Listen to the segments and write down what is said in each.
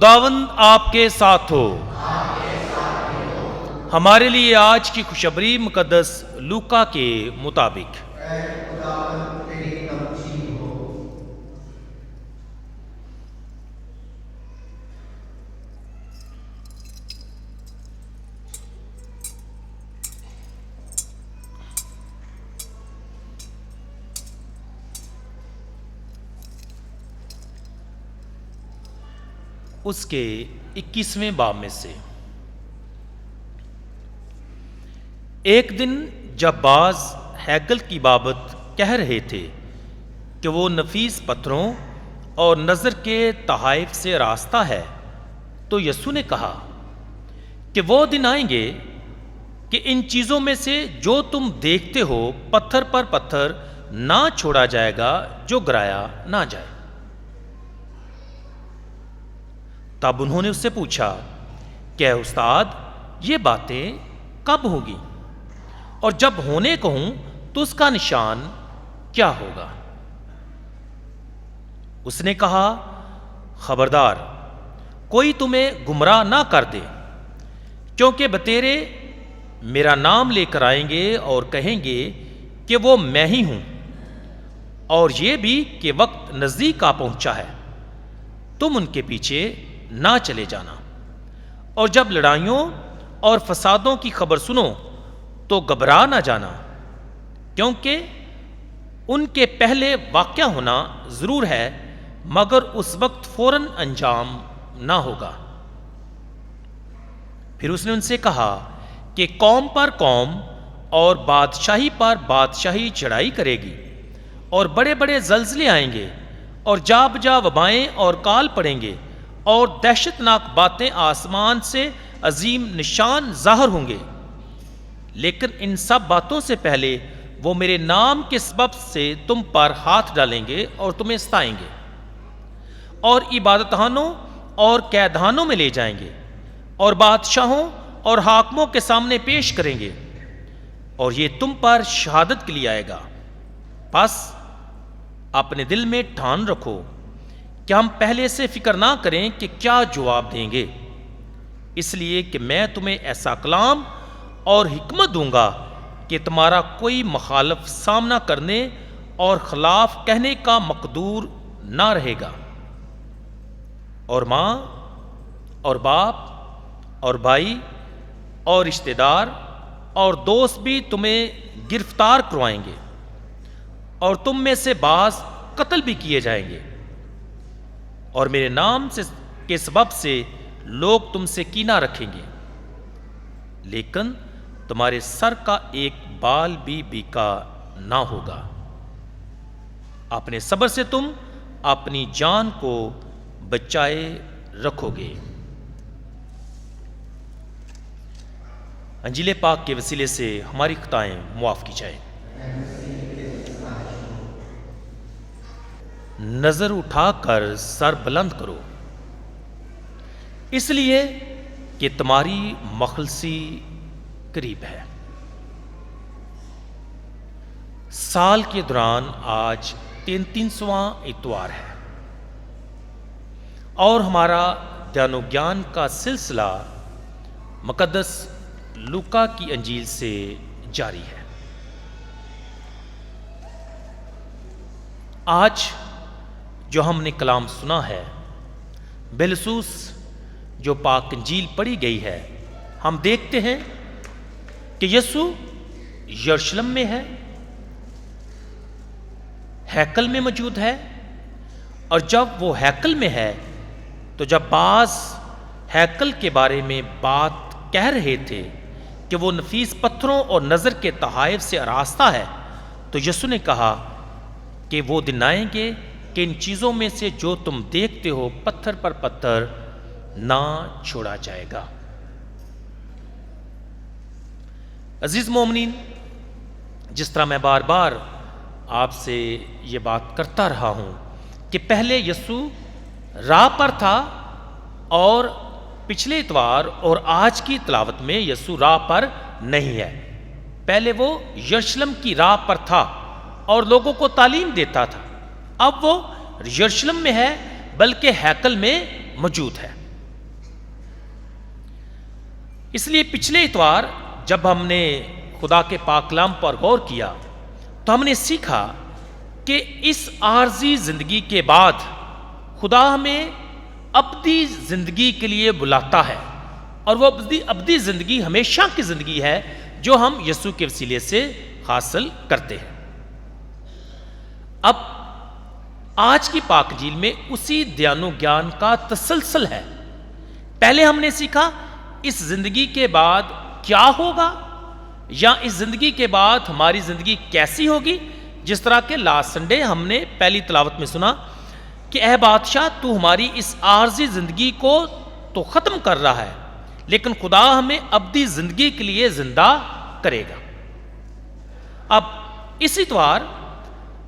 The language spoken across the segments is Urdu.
خداوند آپ کے ساتھ ہو۔ ہمارے لیے آج کی خوشخبری مقدس لوکا کے مطابق۔ اس کے 21ویں باب میں سے ایک دن جب بعض ہیکل کی بابت کہہ رہے تھے کہ وہ نفیس پتھروں اور نظر کے تحائف سے راستہ ہے، تو یسوع نے کہا کہ وہ دن آئیں گے کہ ان چیزوں میں سے جو تم دیکھتے ہو پتھر پر پتھر نہ چھوڑا جائے گا جو گرایا نہ جائے۔ تب انہوں نے اس سے پوچھا کہ اے استاد، یہ باتیں کب ہوگی اور جب ہونے کو ہوں تو اس کا نشان کیا ہوگا؟ اس نے کہا، خبردار کوئی تمہیں گمراہ نہ کر دے، کیونکہ بتیرے میرا نام لے کر آئیں گے اور کہیں گے کہ وہ میں ہی ہوں، اور یہ بھی کہ وقت نزدیک آ پہنچا ہے۔ تم ان کے پیچھے نہ چلے جانا، اور جب لڑائیوں اور فسادوں کی خبر سنو تو گھبرا نہ جانا، کیونکہ ان کے پہلے واقع ہونا ضرور ہے، مگر اس وقت فوراً انجام نہ ہوگا۔ پھر اس نے ان سے کہا کہ قوم پر قوم اور بادشاہی پر بادشاہی چڑھائی کرے گی، اور بڑے بڑے زلزلے آئیں گے، اور جا بجا وبائیں اور کال پڑیں گے، اور دہشت ناک باتیں آسمان سے عظیم نشان ظاہر ہوں گے۔ لیکن ان سب باتوں سے پہلے وہ میرے نام کے سبب سے تم پر ہاتھ ڈالیں گے اور تمہیں ستائیں گے، اور عبادت خانوں اور قید خانوں میں لے جائیں گے، اور بادشاہوں اور حاکموں کے سامنے پیش کریں گے، اور یہ تم پر شہادت کے لیے آئے گا۔ پس اپنے دل میں ٹھان رکھو کہ ہم پہلے سے فکر نہ کریں کہ کیا جواب دیں گے، اس لیے کہ میں تمہیں ایسا کلام اور حکمت دوں گا کہ تمہارا کوئی مخالف سامنا کرنے اور خلاف کہنے کا مقدور نہ رہے گا، اور ماں اور باپ اور بھائی اور رشتہ دار اور دوست بھی تمہیں گرفتار کروائیں گے، اور تم میں سے بعض قتل بھی کیے جائیں گے، اور میرے نام کے سبب سے لوگ تم سے کینہ رکھیں گے، لیکن تمہارے سر کا ایک بال بھی بیکا نہ ہوگا۔ اپنے صبر سے تم اپنی جان کو بچائے رکھو گے۔ انجیل پاک کے وسیلے سے ہماری خطائیں معاف کی جائیں۔ نظر اٹھا کر سر بلند کرو، اس لیے کہ تمہاری مخلصی قریب ہے۔ سال کے دوران آج 33واں اتوار ہے، اور ہمارا دھیان و گیان کا سلسلہ مقدس لوکا کی انجیل سے جاری ہے۔ آج جو ہم نے کلام سنا ہے، بالخصوص جو پاک انجیل پڑھی گئی ہے، ہم دیکھتے ہیں کہ یسوع یروشلم میں ہے، ہیکل میں موجود ہے، اور جب وہ ہیکل میں ہے تو جب بعض ہیکل کے بارے میں بات کہہ رہے تھے کہ وہ نفیس پتھروں اور نظر کے تحائف سے آراستہ ہے، تو یسوع نے کہا کہ وہ دن آئیں گے کہ ان چیزوں میں سے جو تم دیکھتے ہو پتھر پر پتھر نہ چھوڑا جائے گا۔ عزیز مومنین، جس طرح میں بار بار آپ سے یہ بات کرتا رہا ہوں کہ پہلے یسوع راہ پر تھا، اور پچھلے اتوار اور آج کی تلاوت میں یسوع راہ پر نہیں ہے۔ پہلے وہ یروشلم کی راہ پر تھا اور لوگوں کو تعلیم دیتا تھا، اب وہ یروشلم میں ہے بلکہ ہیکل میں موجود ہے۔ اس لیے پچھلے اتوار جب ہم نے خدا کے پاک کلام پر غور کیا تو ہم نے سیکھا کہ اس عارضی زندگی کے بعد خدا ہمیں ابدی زندگی کے لیے بلاتا ہے، اور وہ ابدی زندگی ہمیشہ کی زندگی ہے جو ہم یسوع کے وسیلے سے حاصل کرتے ہیں۔ اب آج کی پاک انجیل میں اسی دیانو گیان کا تسلسل ہے۔ پہلے ہم نے سیکھا اس زندگی کے بعد کیا ہوگا، یا اس زندگی کے بعد ہماری زندگی کیسی ہوگی، جس طرح کہ لاسٹ سنڈے ہم نے پہلی تلاوت میں سنا کہ اے بادشاہ تو ہماری اس عارضی زندگی کو تو ختم کر رہا ہے، لیکن خدا ہمیں ابدی زندگی کے لیے زندہ کرے گا۔ اب اس اتوار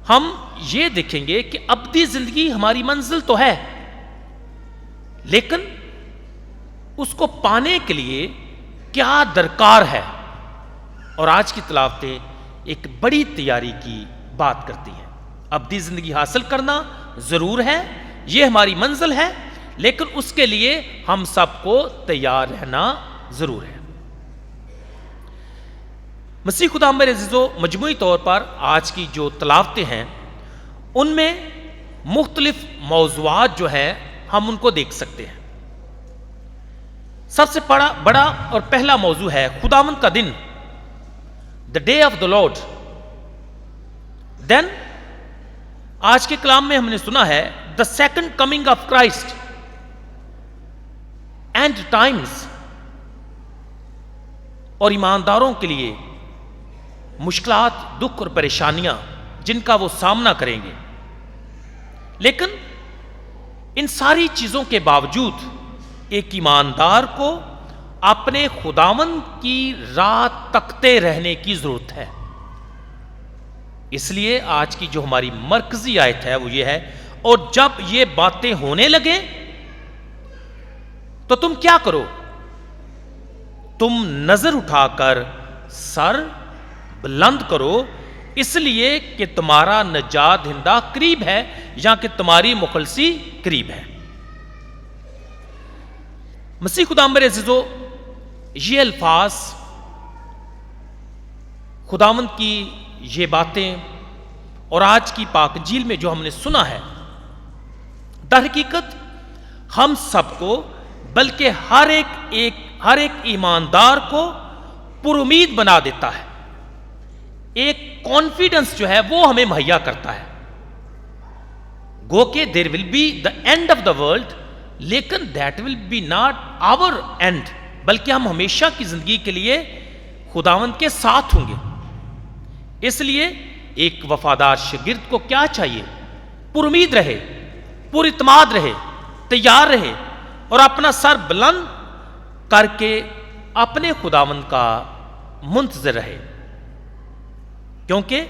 ہم یہ دیکھیں گے کہ ابدی زندگی ہماری منزل تو ہے، لیکن اس کو پانے کے لیے کیا درکار ہے، اور آج کی تلاوتیں ایک بڑی تیاری کی بات کرتی ہیں۔ ابدی زندگی حاصل کرنا ضرور ہے، یہ ہماری منزل ہے، لیکن اس کے لیے ہم سب کو تیار رہنا ضرور ہے۔ مسیح خدا میرے عزیزو، مجموعی طور پر آج کی جو تلاوتیں ہیں ان میں مختلف موضوعات جو ہیں ہم ان کو دیکھ سکتے ہیں۔ سب سے بڑا اور پہلا موضوع ہے خداوند کا دن، the day of the Lord. Then آج کے کلام میں ہم نے سنا ہے the second coming of Christ, end times, اور ایمانداروں کے لیے مشکلات، دکھ اور پریشانیاں جن کا وہ سامنا کریں گے۔ لیکن ان ساری چیزوں کے باوجود ایک ایماندار کو اپنے خداوند کی راہ تکتے رہنے کی ضرورت ہے۔ اس لیے آج کی جو ہماری مرکزی آیت ہے وہ یہ ہے، اور جب یہ باتیں ہونے لگیں تو تم کیا کرو؟ تم نظر اٹھا کر سر بلند کرو، اس لیے کہ تمہارا نجات دہندہ قریب ہے، یا کہ تمہاری مخلصی قریب ہے۔ مسیح خدا میرے عزیزو، یہ الفاظ، خداوند کی یہ باتیں اور آج کی پاک انجیل میں جو ہم نے سنا ہے، در حقیقت ہم سب کو، بلکہ ہر ایک ایماندار کو پر امید بنا دیتا ہے۔ ایک کانفیڈنس جو ہے وہ ہمیں مہیا کرتا ہے، گو کہ there will be the end of the world, لیکن that will be not our end, بلکہ ہم ہمیشہ کی زندگی کے لیے خداوند کے ساتھ ہوں گے۔ اس لیے ایک وفادار شاگرد کو کیا چاہیے؟ پر امید رہے، پر اعتماد رہے، تیار رہے، اور اپنا سر بلند کر کے اپنے خداوند کا منتظر رہے، کیونکہ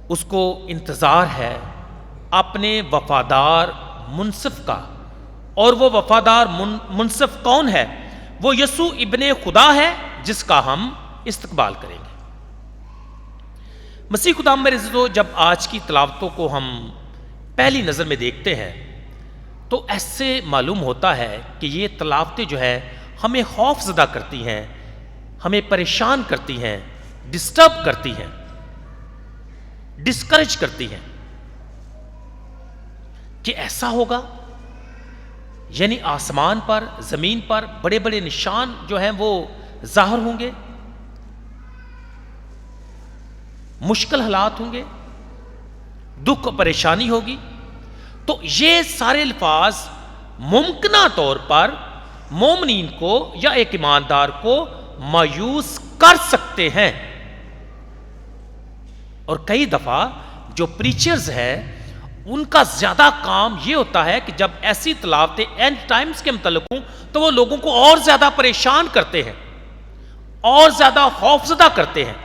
اس کو انتظار ہے اپنے وفادار منصف کا، اور وہ وفادار منصف کون ہے؟ وہ یسوع ابن خدا ہے، جس کا ہم استقبال کریں گے۔ مسیح خدا میرے عزیزو، جب آج کی تلاوتوں کو ہم پہلی نظر میں دیکھتے ہیں تو ایسے معلوم ہوتا ہے کہ یہ تلاوتیں جو ہے ہمیں خوف زدہ کرتی ہیں، ہمیں پریشان کرتی ہیں، ڈسٹرب کرتی ہیں، ڈسکریج کرتی ہیں کہ ایسا ہوگا، یعنی آسمان پر، زمین پر بڑے بڑے نشان جو ہیں وہ ظاہر ہوں گے، مشکل حالات ہوں گے، دکھ و پریشانی ہوگی۔ تو یہ سارے الفاظ ممکنہ طور پر مومنین کو یا ایک ایماندار کو مایوس کر سکتے ہیں، اور کئی دفعہ جو پریچرز ہیں ان کا زیادہ کام یہ ہوتا ہے کہ جب ایسی تلاوتیں اینڈ ٹائمز کے متعلق ہوں تو وہ لوگوں کو اور زیادہ پریشان کرتے ہیں، اور زیادہ خوفزدہ کرتے ہیں،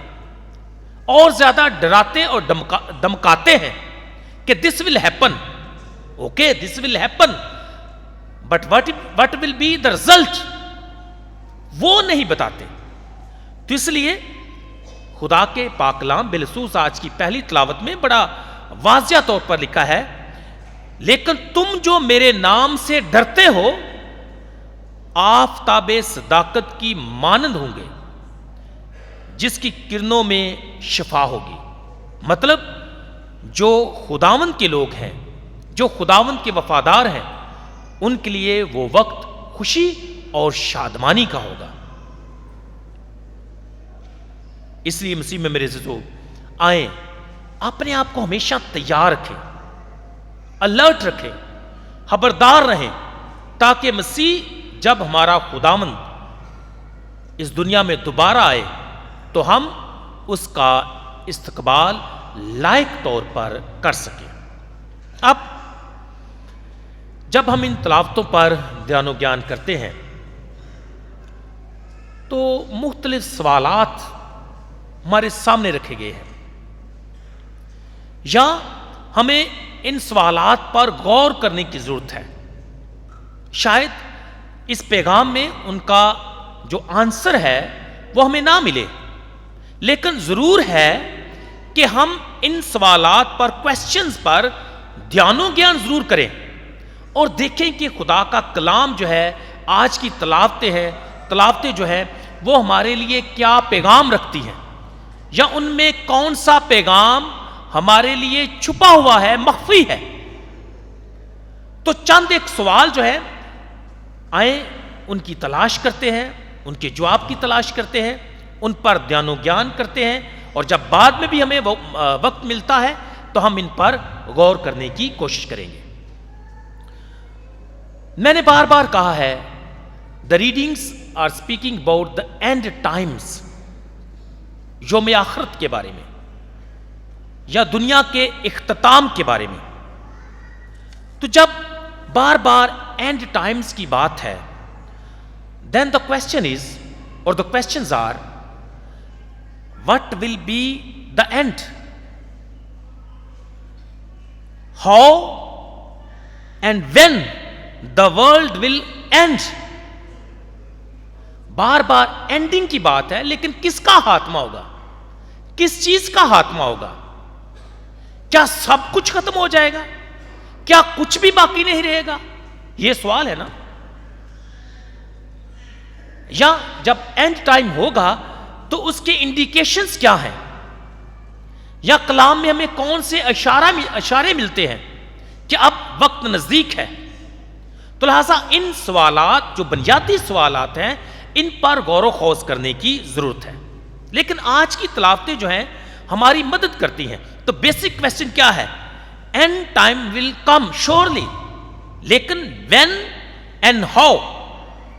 اور زیادہ ڈراتے اور دمکاتے ہیں کہ this will happen, okay this will happen, but what will be the result, وہ نہیں بتاتے۔ تو اس لیے خدا کے پاک کلام بالخصوص آج کی پہلی تلاوت میں بڑا واضح طور پر لکھا ہے، لیکن تم جو میرے نام سے ڈرتے ہو آفتاب صداقت کی مانند ہوں گے جس کی کرنوں میں شفا ہوگی. مطلب جو خداوند کے لوگ ہیں، جو خداوند کے وفادار ہیں، ان کے لیے وہ وقت خوشی اور شادمانی کا ہوگا. اس لیے مسیح میں میرے عزیزو، آئیں اپنے آپ کو ہمیشہ تیار رکھیں، الرٹ رکھیں، خبردار رہیں، تاکہ مسیح جب ہمارا خداوند اس دنیا میں دوبارہ آئے تو ہم اس کا استقبال لائق طور پر کر سکیں. اب جب ہم ان تلاوتوں پر دھیان و گیان کرتے ہیں تو مختلف سوالات ہمارے سامنے رکھے گئے ہیں، یا ہمیں ان سوالات پر غور کرنے کی ضرورت ہے. شاید اس پیغام میں ان کا جو آنسر ہے وہ ہمیں نہ ملے، لیکن ضرور ہے کہ ہم ان سوالات پر، کویسچنز پر دھیان و گیان ضرور کریں اور دیکھیں کہ خدا کا کلام جو ہے، آج کی تلاوتیں جو ہے وہ ہمارے لیے کیا پیغام رکھتی ہیں، یا ان میں کون سا پیغام ہمارے لیے چھپا ہوا ہے، مخفی ہے. تو چند ایک سوال جو ہے، آئیں ان کی تلاش کرتے ہیں، ان کے جواب کی تلاش کرتے ہیں، ان پر دھیان و گیان کرتے ہیں، اور جب بعد میں بھی ہمیں وقت ملتا ہے تو ہم ان پر غور کرنے کی کوشش کریں گے. میں نے بار بار کہا ہے، the readings are speaking about the end times، یوم آخرت کے بارے میں یا دنیا کے اختتام کے بارے میں. تو جب بار بار اینڈ ٹائمز کی بات ہے، then the question is, or the questions are, what will be the end? How and when the world will end? Bar bar ending کی بات ہے، لیکن کس کا خاتمہ ہوگا؟ کس چیز کا خاتمہ ہوگا؟ کیا سب کچھ ختم ہو جائے گا؟ کیا کچھ بھی باقی نہیں رہے گا؟ یہ سوال ہے نا. یا جب اینڈ ٹائم ہوگا تو اس کے انڈیکیشنز کیا ہیں، یا کلام میں ہمیں کون سے اشارے ملتے ہیں کہ اب وقت نزدیک ہے. تو لہذا ان سوالات جو بنیادی سوالات ہیں، ان پر غور و خوض کرنے کی ضرورت ہے. لیکن آج کی تلاوتیں جو ہیں ہماری مدد کرتی ہیں. تو بیسک کویسچن کیا ہے؟ End time will come surely, لیکن when and how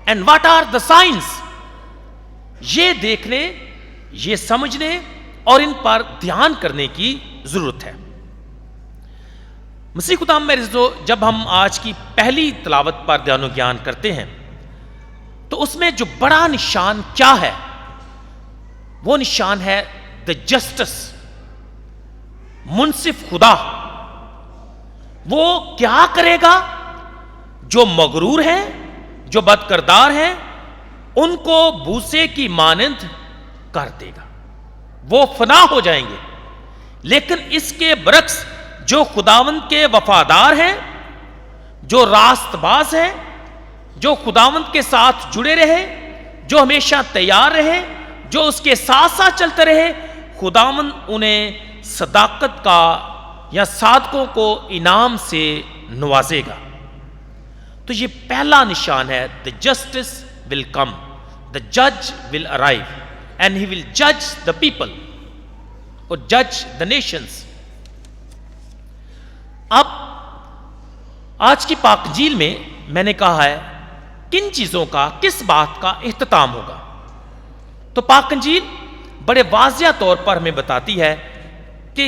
and what are the science, یہ دیکھنے، یہ سمجھنے اور ان پر دھیان کرنے کی ضرورت ہے. مسیح خدا میرے عزیزو، جب ہم آج کی پہلی تلاوت پر دھیان و گیان کرتے ہیں تو اس میں جو بڑا نشان کیا ہے؟ وہ نشان ہے دا جسٹس، منصف خدا. وہ کیا کرے گا؟ جو مغرور ہیں، جو بد کردار ہیں، ان کو بھوسے کی مانند کر دے گا، وہ فنا ہو جائیں گے. لیکن اس کے برعکس جو خداوند کے وفادار ہیں، جو راست باز ہیں، جو خداوند کے ساتھ جڑے رہے، جو ہمیشہ تیار رہے، جو اس کے ساتھ ساتھ چلتے رہے، خداوند انہیں صداقت کا یا صادقوں کو انعام سے نوازے گا. تو یہ پہلا نشان ہے، the justice will come, the judge will arrive and he will judge the people or judge the nations. اب آج کی پاک انجیل میں نے کہا ہے کن چیزوں کا، کس بات کا اختتام ہوگا. تو پاک انجیل بڑے واضح طور پر ہمیں بتاتی ہے کہ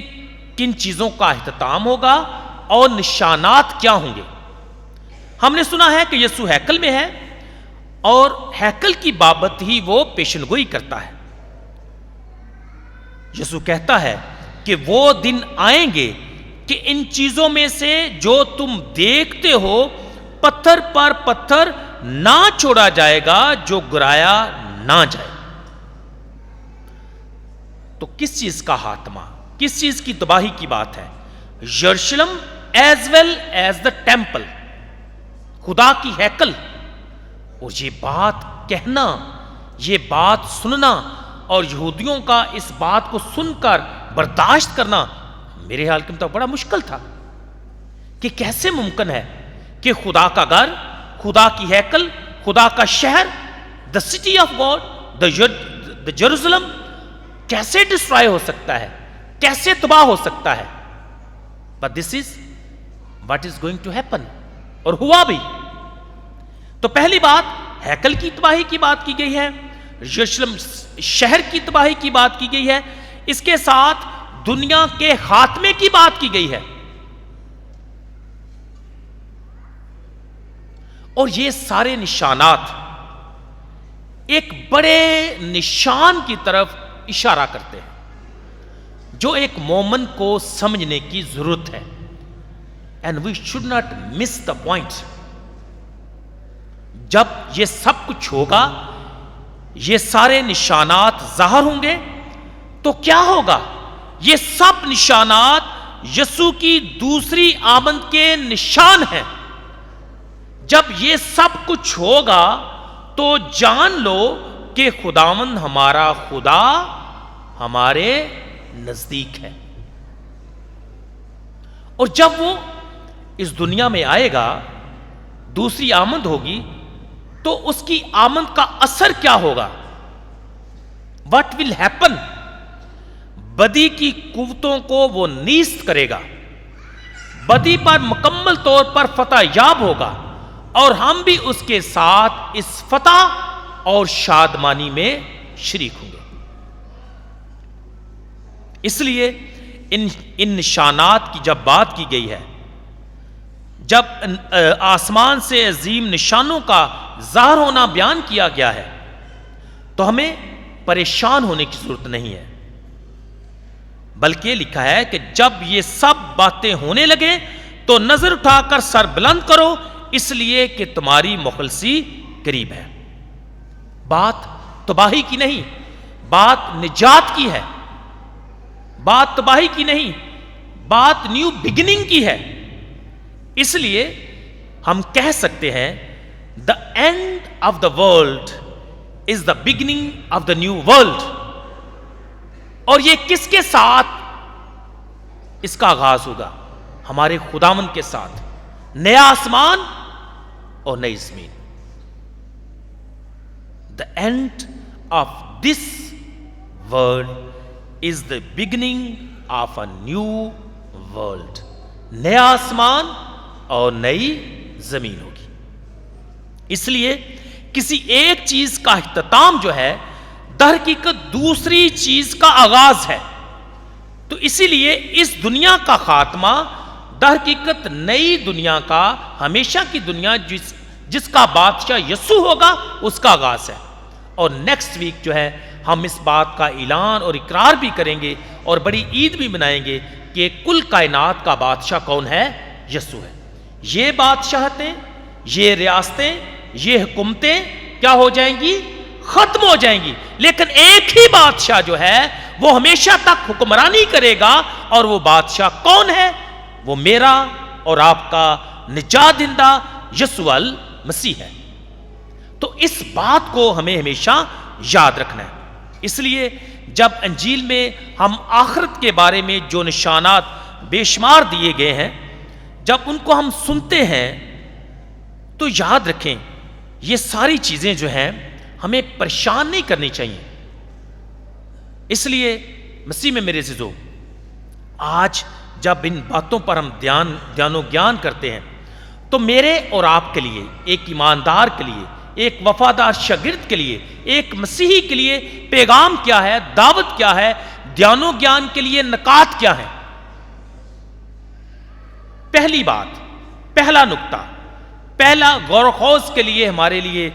کن چیزوں کا اختتام ہوگا اور نشانات کیا ہوں گے. ہم نے سنا ہے کہ یسوع ہیکل میں ہے اور ہیکل کی بابت ہی وہ پیشن گوئی کرتا ہے. یسوع کہتا ہے کہ وہ دن آئیں گے کہ ان چیزوں میں سے جو تم دیکھتے ہو پتھر پر پتھر نہ چھوڑا جائے گا جو گرایا نہ جائے. تو کس چیز کا خاتمہ، کس چیز کی تباہی کی بات ہے؟ یروشلم as well as the temple, خدا کی ہیکل اور یہ بات کہنا، یہ بات سننا اور یہودیوں کا اس بات کو سن کر برداشت کرنا میرے خیال کے مطابق بڑا مشکل تھا کہ کیسے ممکن ہے کہ خدا کا گھر، خدا کی ہیکل، خدا کا شہر، the city of God, the Jerusalem کیسے ڈسٹرائے ہو سکتا ہے، کیسے تباہ ہو سکتا ہے. But this is what is going to happen, اور ہوا بھی. تو پہلی بات ہیکل کی تباہی کی بات کی گئی ہے، یروشلم شہر کی تباہی کی بات کی گئی ہے، اس کے ساتھ دنیا کے خاتمے کی بات کی گئی ہے. اور یہ سارے نشانات ایک بڑے نشان کی طرف اشارہ کرتے ہیں جو ایک مومن کو سمجھنے کی ضرورت ہے. And we should not miss the point. جب یہ سب کچھ ہوگا، یہ سارے نشانات ظاہر ہوں گے، تو کیا ہوگا؟ یہ سب نشانات یسوع کی دوسری آمد کے نشان ہیں. جب یہ سب کچھ ہوگا تو جان لو کہ خداوند ہمارا خدا ہمارے نزدیک ہے. اور جب وہ اس دنیا میں آئے گا، دوسری آمد ہوگی، تو اس کی آمد کا اثر کیا ہوگا؟ What will happen؟ بدی کی قوتوں کو وہ نیست کرے گا، بدی پر مکمل طور پر فتح یاب ہوگا، اور ہم بھی اس کے ساتھ اس فتح اور شادمانی میں شریک ہوں گے. اس لیے ان نشانات کی جب بات کی گئی ہے، جب آسمان سے عظیم نشانوں کا ظاہر ہونا بیان کیا گیا ہے، تو ہمیں پریشان ہونے کی ضرورت نہیں ہے، بلکہ لکھا ہے کہ جب یہ سب باتیں ہونے لگیں تو نظر اٹھا کر سر بلند کرو، اس لیے کہ تمہاری مخلصی قریب ہے. بات تباہی کی نہیں، بات نجات کی ہے. بات تباہی کی نہیں، بات نیو بگننگ کی ہے. اس لیے ہم کہہ سکتے ہیں دا end of the world is the beginning of the new world. اور یہ کس کے ساتھ اس کا آغاز ہوگا؟ ہمارے خداوند کے ساتھ. نیا آسمان اور نئی زمین. دا end of this world is the beginning of a new world. نیا آسمان اور نئی زمین ہوگی. اس لیے کسی ایک چیز کا اختتام جو ہے در حقیقت دوسری چیز کا آغاز ہے. تو اسی لیے اس دنیا کا خاتمہ در حقیقت نئی دنیا کا، ہمیشہ کی دنیا جس کا بادشاہ یسوع ہوگا، اس کا آغاز ہے. اور نیکسٹ ویک جو ہے ہم اس بات کا اعلان اور اقرار بھی کریں گے اور بڑی عید بھی منائیں گے کہ کل کائنات کا بادشاہ کون ہے؟ یسوع ہے. یہ بادشاہتیں، یہ ریاستیں، یہ حکومتیں کیا ہو جائیں گی؟ ختم ہو جائیں گی. لیکن ایک ہی بادشاہ جو ہے وہ ہمیشہ تک حکمرانی کرے گا. اور وہ بادشاہ کون ہے؟ وہ میرا اور آپ کا نجات دہندہ یسوع المسیح ہے. تو اس بات کو ہمیں ہمیشہ یاد رکھنا ہے. اس لیے جب انجیل میں ہم آخرت کے بارے میں جو نشانات بے شمار دیے گئے ہیں، جب ان کو ہم سنتے ہیں تو یاد رکھیں یہ ساری چیزیں جو ہیں ہمیں پریشان نہیں کرنی چاہیے. اس لیے مسیح میں میرے عزیزو، آج جب ان باتوں پر ہم دھیان و گیان کرتے ہیں تو میرے اور آپ کے لیے، ایک ایماندار کے لیے، ایک وفادار شاگرد کے لیے، ایک مسیحی کے لیے پیغام کیا ہے، دعوت کیا ہے، دھیان و گیان کے لیے نکات کیا ہے؟ پہلی بات، پہلا نقطہ، پہلا غور و خوض کے لیے ہمارے لیے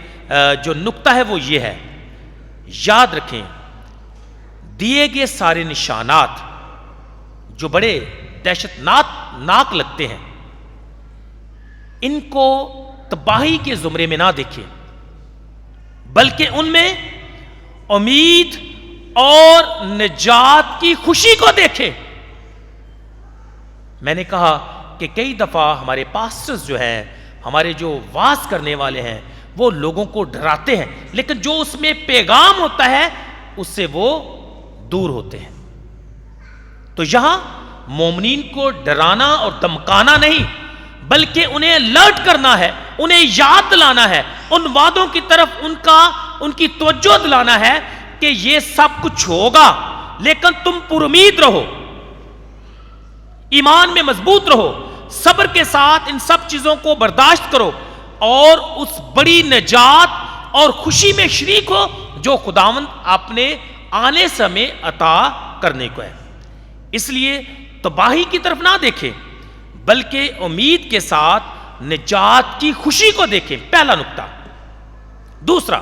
جو نقطہ ہے وہ یہ ہے، یاد رکھیں دیے گئے سارے نشانات جو بڑے دہشت ناک لگتے ہیں، ان کو تباہی کے زمرے میں نہ دیکھیں، بلکہ ان میں امید اور نجات کی خوشی کو دیکھیں. میں نے کہا کہ کئی دفعہ ہمارے پاسٹرز جو ہیں، ہمارے جو واعظ کرنے والے ہیں، وہ لوگوں کو ڈراتے ہیں، لیکن جو اس میں پیغام ہوتا ہے اس سے وہ دور ہوتے ہیں۔ تو یہاں مومنین کو ڈرانا اور دمکانا نہیں، بلکہ انہیں الرٹ کرنا ہے، انہیں یاد دلانا ہے، ان وعدوں کی طرف ان کی توجہ دلانا ہے کہ یہ سب کچھ ہوگا، لیکن تم پر امید رہو، ایمان میں مضبوط رہو، صبر کے ساتھ ان سب چیزوں کو برداشت کرو اور اس بڑی نجات اور خوشی میں شریک ہو جو خداوند اپنے آنے سمے عطا کرنے کو ہے۔ اس لیے تباہی کی طرف نہ دیکھیں، بلکہ امید کے ساتھ نجات کی خوشی کو دیکھیں، پہلا نقطہ۔ دوسرا،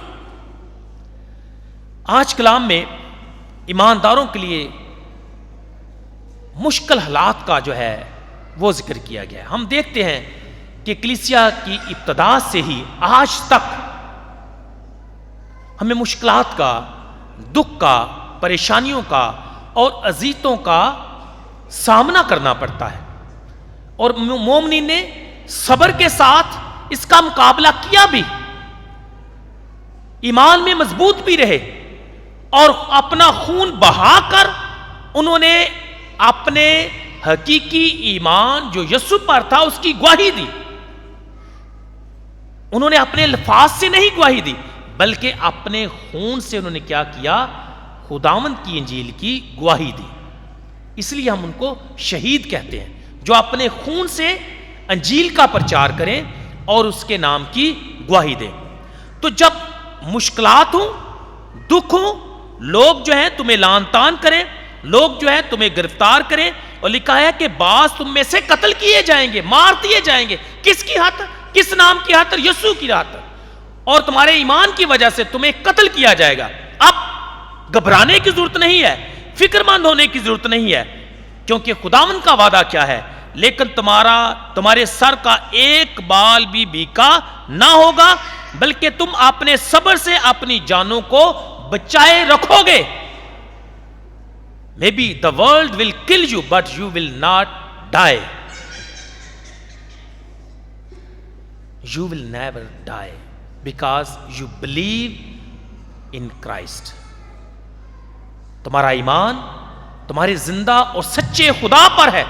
آج کلام میں ایمانداروں کے لیے مشکل حالات کا جو ہے وہ ذکر کیا گیا ہے۔ ہم دیکھتے ہیں کہ کلیسیا کی ابتدا سے ہی آج تک ہمیں مشکلات کا، دکھ کا، پریشانیوں کا اور اذیتوں کا سامنا کرنا پڑتا ہے، اور مومنین نے صبر کے ساتھ اس کا مقابلہ کیا بھی، ایمان میں مضبوط بھی رہے اور اپنا خون بہا کر انہوں نے اپنے حقیقی ایمان جو یسوع پر تھا اس کی گواہی دی۔ انہوں نے اپنے الفاظ سے نہیں گواہی دی، بلکہ اپنے خون سے انہوں نے کیا کیا؟ خداوند کی انجیل کی گواہی دی۔ اس لیے ہم ان کو شہید کہتے ہیں، جو اپنے خون سے انجیل کا پرچار کریں اور اس کے نام کی گواہی دیں۔ تو جب مشکلات ہوں، دکھ ہوں، لوگ جو ہیں تمہیں لعن طعن کریں، لوگ جو ہیں تمہیں گرفتار کریں، اور لکھا ہے کہ بعض تم میں سے قتل کیے جائیں گے، مار دیے جائیں گے، کس کی خاطر؟ کس نام کی خاطر؟ یسوع کی خاطر، اور تمہارے ایمان کی وجہ سے تمہیں قتل کیا جائے گا۔ اب گھبرانے کی ضرورت نہیں ہے، فکر مند ہونے کی ضرورت نہیں ہے، کیونکہ خداوند کا وعدہ کیا ہے؟ لیکن تمہارے سر کا ایک بال بھی بیکا نہ ہوگا، بلکہ تم اپنے صبر سے اپنی جانوں کو بچائے رکھو گے۔ Maybe the world will kill you, but you will not die. You will never die because you believe in Christ. تمہارا ایمان تمہارے زندہ اور سچے خدا پر ہے،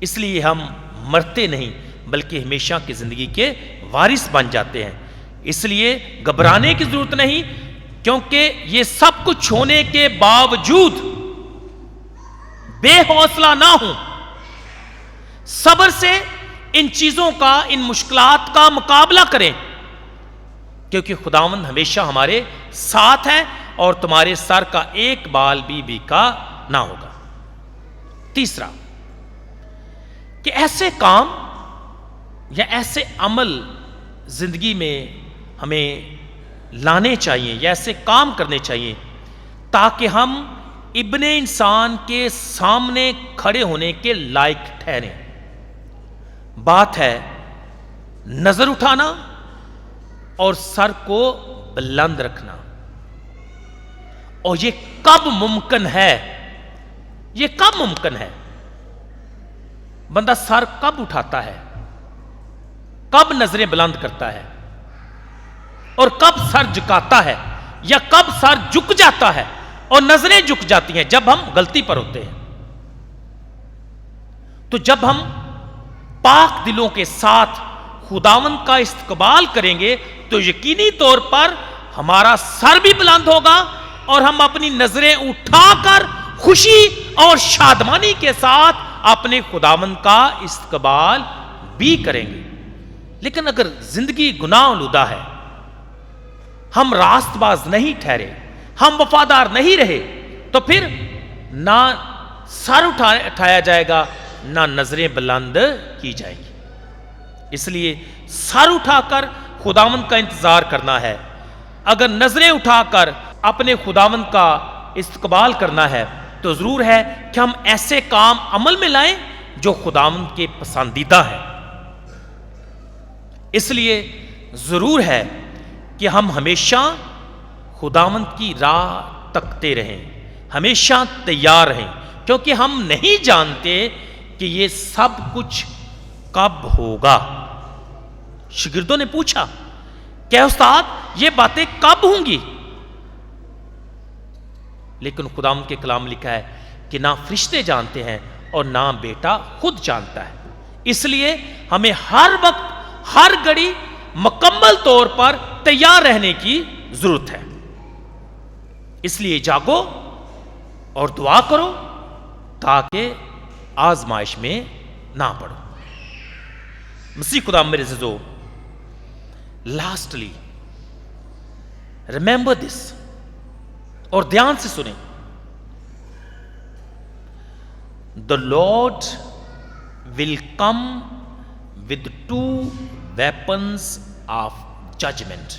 اس لیے ہم مرتے نہیں بلکہ ہمیشہ کی زندگی کے وارث بن جاتے ہیں۔ اس لیے گھبرانے کی ضرورت نہیں، کیونکہ یہ سب کچھ ہونے کے باوجود بے حوصلہ نہ ہوں، صبر سے ان چیزوں کا، ان مشکلات کا مقابلہ کریں، کیونکہ خداوند ہمیشہ ہمارے ساتھ ہے اور تمہارے سر کا ایک بال بھی بیکا نہ ہوگا۔ تیسرا، کہ ایسے کام یا ایسے عمل زندگی میں ہمیں لانے چاہیے یا ایسے کام کرنے چاہیے تاکہ ہم ابن انسان کے سامنے کھڑے ہونے کے لائق ٹھہریں۔ بات ہے نظر اٹھانا اور سر کو بلند رکھنا، اور یہ کب ممکن ہے؟ یہ کب ممکن ہے؟ بندہ سر کب اٹھاتا ہے؟ کب نظریں بلند کرتا ہے؟ اور کب سر جھکاتا ہے یا کب سر جھک جاتا ہے اور نظریں جھک جاتی ہیں؟ جب ہم غلطی پر ہوتے ہیں۔ تو جب ہم پاک دلوں کے ساتھ خداوند کا استقبال کریں گے تو یقینی طور پر ہمارا سر بھی بلند ہوگا اور ہم اپنی نظریں اٹھا کر خوشی اور شادمانی کے ساتھ اپنے خداوند کا استقبال بھی کریں گے۔ لیکن اگر زندگی گناہ آلودہ ہے، ہم راست باز نہیں ٹھہرے، ہم وفادار نہیں رہے، تو پھر نہ سر اٹھایا جائے گا نہ نظریں بلند کی جائیں گی۔ اس لیے سر اٹھا کر خداوند کا انتظار کرنا ہے۔ اگر نظریں اٹھا کر اپنے خداوند کا استقبال کرنا ہے تو ضرور ہے کہ ہم ایسے کام عمل میں لائیں جو خداوند کے پسندیدہ ہے۔ اس لیے ضرور ہے کہ ہم ہمیشہ خداوند کی راہ تکتے رہیں، ہمیشہ تیار رہیں، کیونکہ ہم نہیں جانتے کہ یہ سب کچھ کب ہوگا۔ شاگردوں نے پوچھا کہ استاد یہ باتیں کب ہوں گی؟ لیکن خدا کے کلام لکھا ہے کہ نہ فرشتے جانتے ہیں اور نہ بیٹا خود جانتا ہے. اس لیے ہمیں ہر وقت ہر گھڑی مکمل طور پر تیار رہنے کی ضرورت ہے. اس لیے جاگو اور دعا کرو تاکہ آزمائش میں نہ پڑو. مسیح خدا میرے عزیزو، لاسٹلی ریمبر دس، اور دھیان سے سنیں، the Lord will come with two weapons of judgment.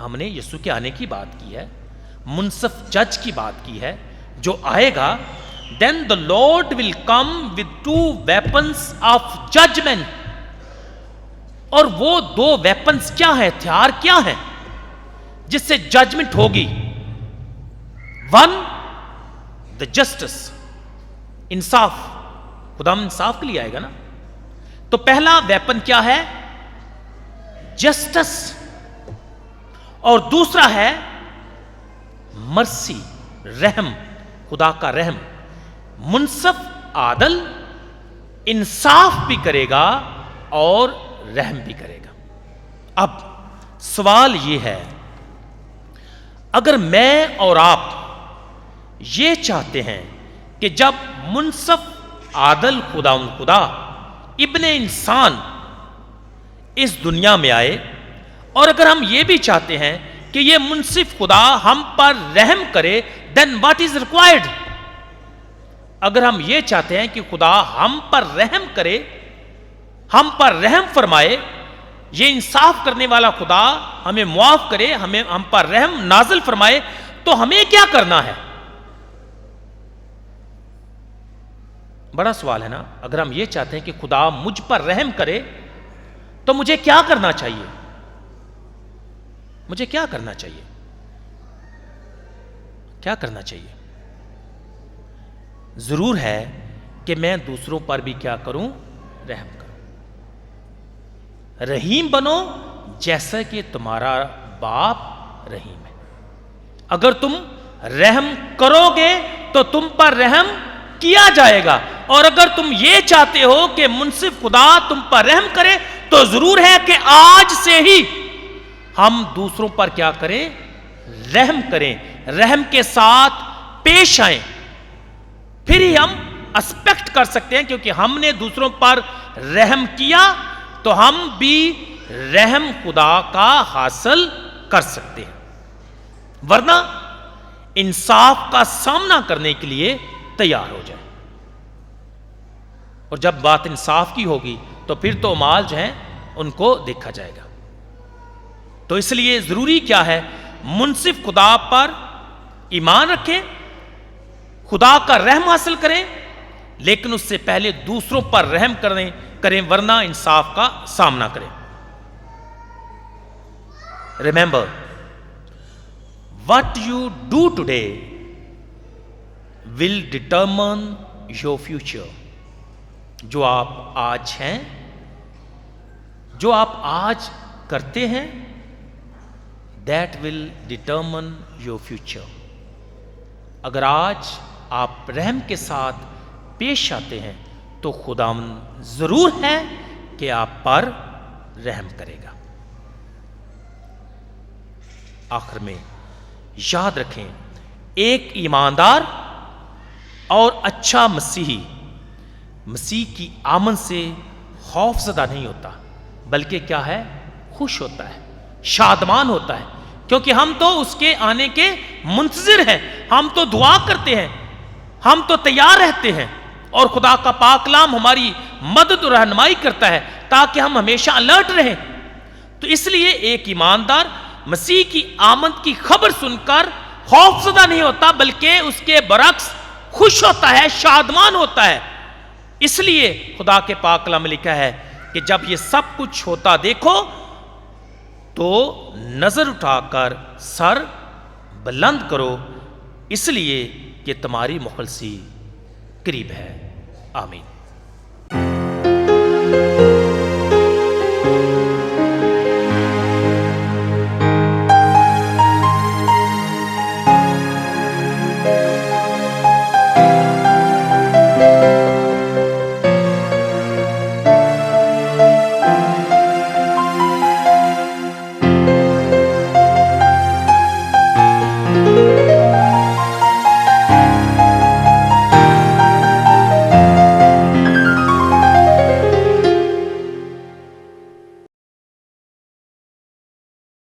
ہم نے یسوع کے آنے کی بات کی ہے، منصف جج کی بات کی ہے جو آئے گا. then the Lord will come with two weapons of judgment. اور وہ دو ویپنز کیا ہیں، ہتھیار کیا ہیں جس سے ججمنٹ ہوگی؟ ون دا جسٹس، انصاف. خدا انصاف کے لیے آئے گا نا. تو پہلا ویپن کیا ہے؟ جسٹس. اور دوسرا ہے مرسی، رحم، خدا کا رحم. منصف عادل انصاف بھی کرے گا اور رحم بھی کرے گا. اب سوال یہ ہے، اگر میں اور آپ یہ چاہتے ہیں کہ جب منصف عادل خدا ابن انسان اس دنیا میں آئے، اور اگر ہم یہ بھی چاہتے ہیں کہ یہ منصف خدا ہم پر رحم کرے، then what is required؟ اگر ہم یہ چاہتے ہیں کہ خدا ہم پر رحم کرے، ہم پر رحم فرمائے، یہ انصاف کرنے والا خدا ہمیں معاف کرے، ہم پر رحم نازل فرمائے، تو ہمیں کیا کرنا ہے؟ بڑا سوال ہے نا. اگر ہم یہ چاہتے ہیں کہ خدا مجھ پر رحم کرے تو مجھے کیا کرنا چاہیے؟ مجھے کیا کرنا چاہیے؟ کیا کرنا چاہیے؟ ضرور ہے کہ میں دوسروں پر بھی کیا کروں؟ رحم کروں. رحیم بنو جیسا کہ تمہارا باپ رحیم ہے. اگر تم رحم کرو گے تو تم پر رحم کیا جائے گا. اور اگر تم یہ چاہتے ہو کہ منصف خدا تم پر رحم کرے تو ضرور ہے کہ آج سے ہی ہم دوسروں پر کیا کریں؟ رحم کریں، رحم کے ساتھ پیش آئیں. پھر ہی ہم اسپیکٹ کر سکتے ہیں، کیونکہ ہم نے دوسروں پر رحم کیا تو ہم بھی رحم خدا کا حاصل کر سکتے ہیں. ورنہ انصاف کا سامنا کرنے کے لیے تیار ہو جائے. اور جب بات انصاف کی ہوگی تو پھر تو مال جو ہیں ان کو دیکھا جائے گا. تو اس لیے ضروری کیا ہے؟ منصف خدا پر ایمان رکھیں، خدا کا رحم حاصل کریں، لیکن اس سے پہلے دوسروں پر رحم کریں ورنہ انصاف کا سامنا کریں. Remember what you do today will determine your future. جو آپ آج ہیں، جو آپ آج کرتے ہیں، that will determine your future. اگر آج آپ رحم کے ساتھ پیش آتے ہیں تو خداوند ضرور ہے کہ آپ پر رحم کرے گا. آخر میں یاد رکھیں، ایک ایماندار اور اچھا مسیحی مسیح کی آمد سے خوف زدہ نہیں ہوتا، بلکہ کیا ہے؟ خوش ہوتا ہے، شادمان ہوتا ہے، کیونکہ ہم تو اس کے آنے کے منتظر ہیں. ہم تو دعا کرتے ہیں، ہم تو تیار رہتے ہیں، اور خدا کا پاک کلام ہماری مدد اور رہنمائی کرتا ہے تاکہ ہم ہمیشہ الرٹ رہیں. تو اس لیے ایک ایماندار مسیح کی آمد کی خبر سن کر خوف زدہ نہیں ہوتا، بلکہ اس کے برعکس خوش ہوتا ہے، شادمان ہوتا ہے. اس لیے خدا کے پاک کلام میں لکھا ہے کہ جب یہ سب کچھ ہوتا دیکھو تو نظر اٹھا کر سر بلند کرو، اس لیے کہ تمہاری مخلصی قریب ہے. آمین.